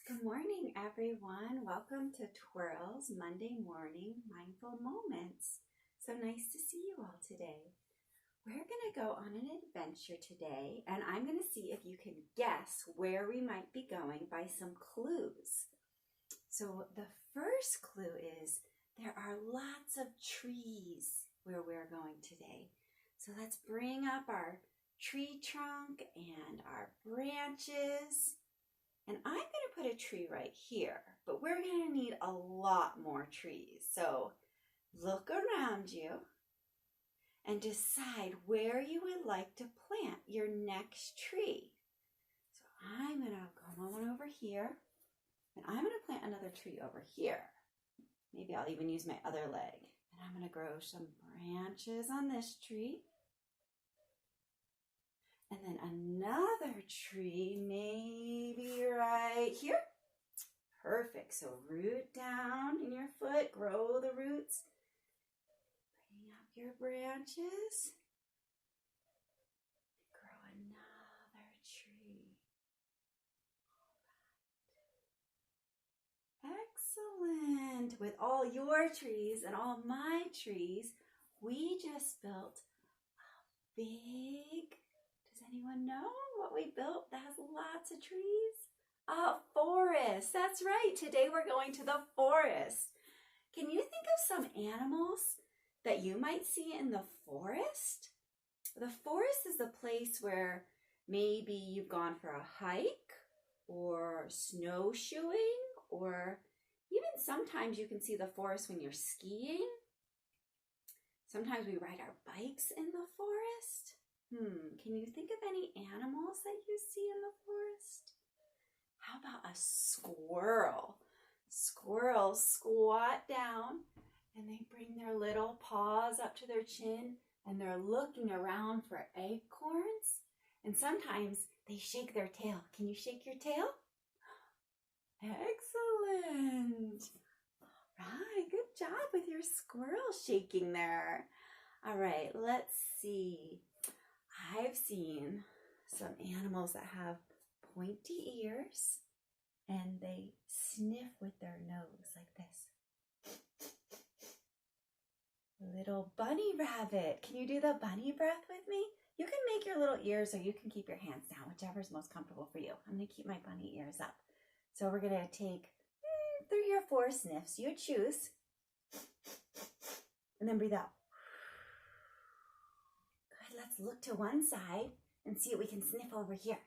Good morning, everyone. Welcome to Twirl's Monday Morning Mindful Moments. So nice to see you all today. We're going to go on an adventure today, and I'm going to see if you can guess where we might be going by some clues. So the first clue is there are lots of trees where we're going today. So let's bring up our tree trunk and our branches. And I'm going to put a tree right here, but we're going to need a lot more trees. So look around you and decide where you would like to plant your next tree. So I'm going to come on over here, and I'm going to plant another tree over here. Maybe I'll even use my other leg. And I'm going to grow some branches on this tree. And then another tree, maybe right here. Perfect. So root down in your foot, grow the roots. Bring up your branches. Grow another tree. Excellent. With all your trees and all my trees, we just built a big... Does anyone know what we built that has lots of trees? A forest. That's right. Today we're going to the forest. Can you think of some animals that you might see in the forest? The forest is the place where maybe you've gone for a hike or snowshoeing, or even sometimes you can see the forest when you're skiing. Sometimes we ride our bikes in the forest. Can you think of any animals that you see in the forest? How about a squirrel? Squirrels squat down and they bring their little paws up to their chin and they're looking around for acorns. And sometimes they shake their tail. Can you shake your tail? Excellent. All right, good job with your squirrel shaking there. All right, let's see. I've seen some animals that have pointy ears and they sniff with their nose like this. Little bunny rabbit. Can you do the bunny breath with me? You can make your little ears or you can keep your hands down, whichever is most comfortable for you. I'm going to keep my bunny ears up. So we're going to take 3 or 4 sniffs. You choose. And then breathe out. Let's look to one side and see if we can sniff over here.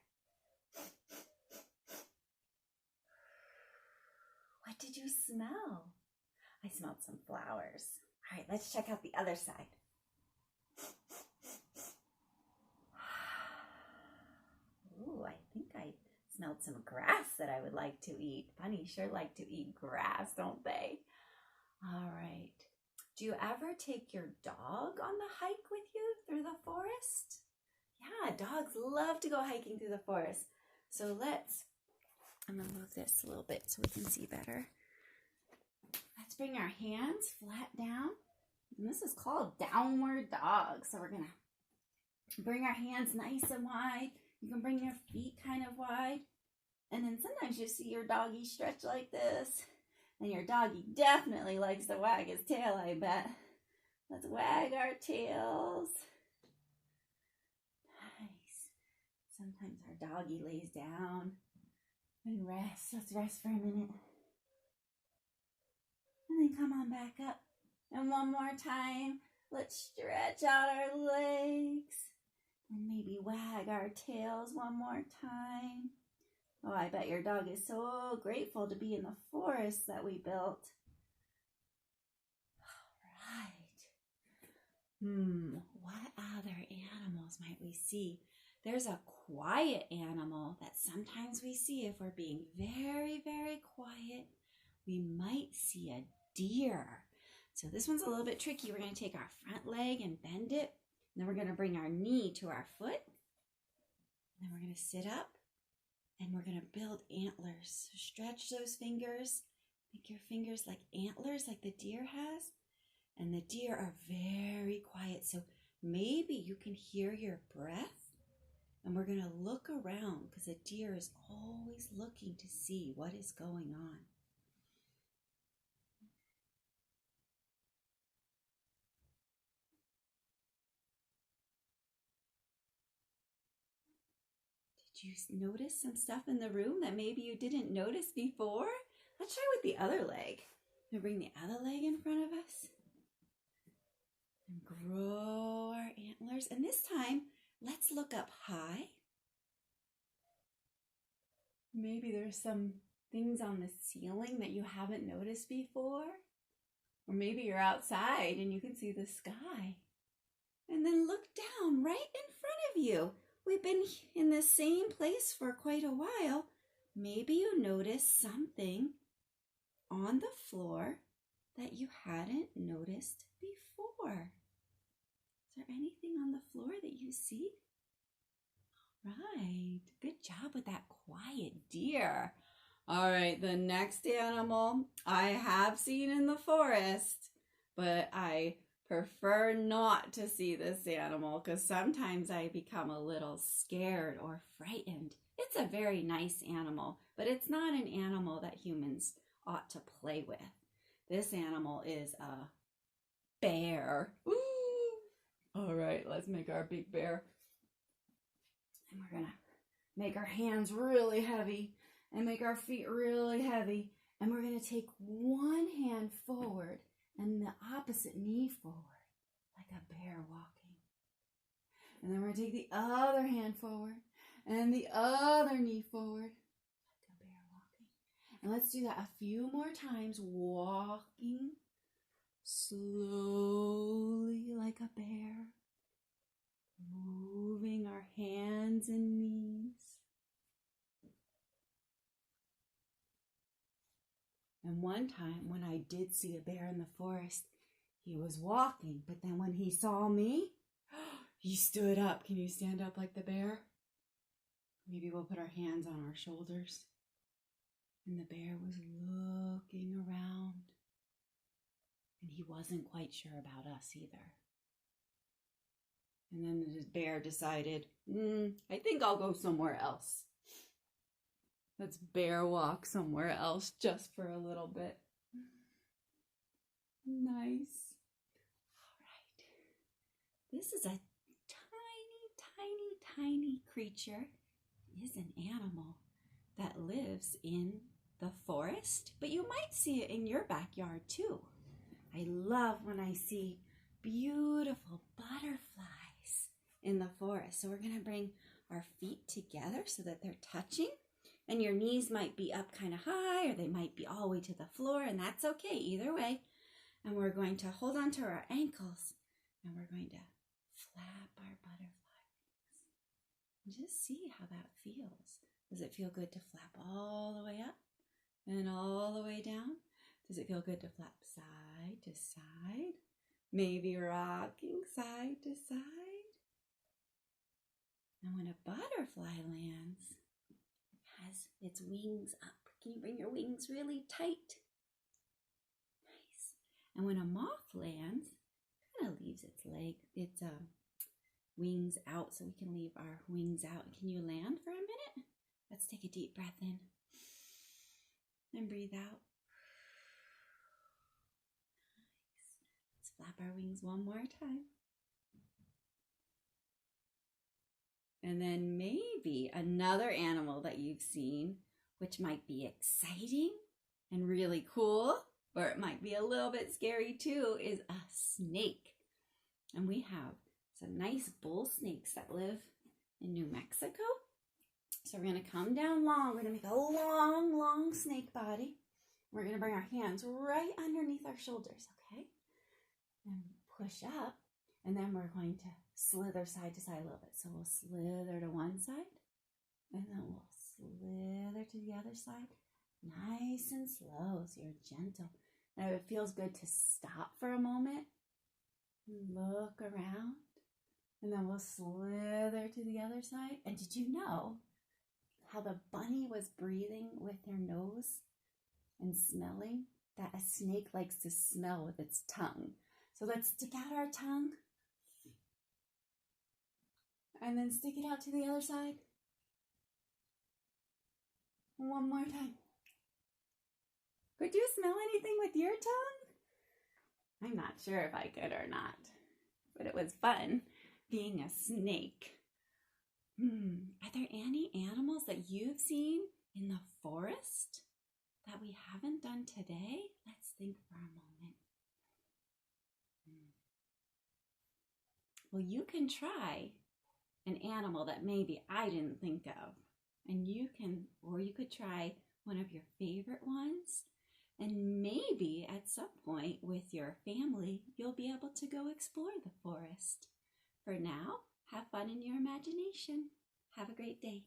What did you smell? I smelled some flowers. All right, let's check out the other side. Ooh, I think I smelled some grass that I would like to eat. Bunnies sure like to eat grass, don't they? All right. Do you ever take your dog on the hike with you through the forest? Yeah, dogs love to go hiking through the forest. So I'm going to move this a little bit so we can see better. Let's bring our hands flat down. And this is called downward dog. So we're going to bring our hands nice and wide. You can bring your feet kind of wide. And then sometimes you see your doggy stretch like this. And your doggy definitely likes to wag his tail, I bet. Let's wag our tails. Nice. Sometimes our doggy lays down and rests. Let's rest for a minute. And then come on back up. And one more time, let's stretch out our legs. And maybe wag our tails one more time. Oh, I bet your dog is so grateful to be in the forest that we built. All right. What other animals might we see? There's a quiet animal that sometimes we see if we're being very, very quiet. We might see a deer. So this one's a little bit tricky. We're going to take our front leg and bend it. And then we're going to bring our knee to our foot. And then we're going to sit up. And we're going to build antlers. So stretch those fingers. Make your fingers like antlers like the deer has. And the deer are very quiet. So maybe you can hear your breath And we're going to look around because a deer is always looking to see what is going on. Did you notice some stuff in the room that maybe you didn't notice before? Let's try with the other leg. We'll bring the other leg in front of us. And grow our antlers. And this time, let's look up high. Maybe there's some things on the ceiling that you haven't noticed before. Or maybe you're outside and you can see the sky. And then look down right in front of you. We've been in the same place for quite a while. Maybe you noticed something on the floor that you hadn't noticed before. Is there anything on the floor that you see? Right. Good job with that quiet deer. All right, the next animal I have seen in the forest, but I prefer not to see this animal because sometimes I become a little scared or frightened. It's a very nice animal, but it's not an animal that humans ought to play with. This animal is a bear. Ooh. All right, let's make our big bear. And we're going to make our hands really heavy and make our feet really heavy. And we're going to take one hand forward and the opposite knee forward, like a bear walking. And then we're going to take the other hand forward and the other knee forward, like a bear walking. And let's do that a few more times, walking slowly like a bear, moving our hands and knees. And one time when I did see a bear in the forest, he was walking, but then when he saw me, he stood up. Can you stand up like the bear? Maybe we'll put our hands on our shoulders. And the bear was looking around. And he wasn't quite sure about us either. And then the bear decided, I think I'll go somewhere else. Let's bear walk somewhere else just for a little bit. Nice. All right. This is a tiny creature. It is an animal that lives in the forest, but you might see it in your backyard too. I love when I see beautiful butterflies in the forest. So we're going to bring our feet together so that they're touching. And your knees might be up kind of high or they might be all the way to the floor, and that's okay either way. And we're going to hold on to our ankles and we're going to flap our butterfly wings. And just see how that feels. Does it feel good to flap all the way up and all the way down? Does it feel good to flap side to side? Maybe rocking side to side? And when a butterfly lands, it has its wings up. Can you bring your wings really tight? Nice. And when a moth lands, it kind of leaves its wings out so we can leave our wings out. Can you land for a minute? Let's take a deep breath in and breathe out. Flap our wings one more time. And then maybe another animal that you've seen, which might be exciting and really cool, or it might be a little bit scary too, is a snake. And we have some nice bull snakes that live in New Mexico. So we're going to come down long. We're going to make a long snake body. We're going to bring our hands right underneath our shoulders, okay? And push up, and then we're going to slither side to side a little bit. So we'll slither to one side, and then we'll slither to the other side. Nice and slow, so you're gentle. Now it feels good to stop for a moment, look around, and then we'll slither to the other side. And did you know how the bunny was breathing with their nose and smelling? That a snake likes to smell with its tongue. So let's stick out our tongue And then stick it out to the other side. One more time. Could you smell anything with your tongue? I'm not sure if I could or not, but it was fun being a snake. Are there any animals that you've seen in the forest that we haven't done today? Let's think for a moment. Well, you can try an animal that maybe I didn't think of. And you could try one of your favorite ones. And maybe at some point with your family, you'll be able to go explore the forest. For now, have fun in your imagination. Have a great day.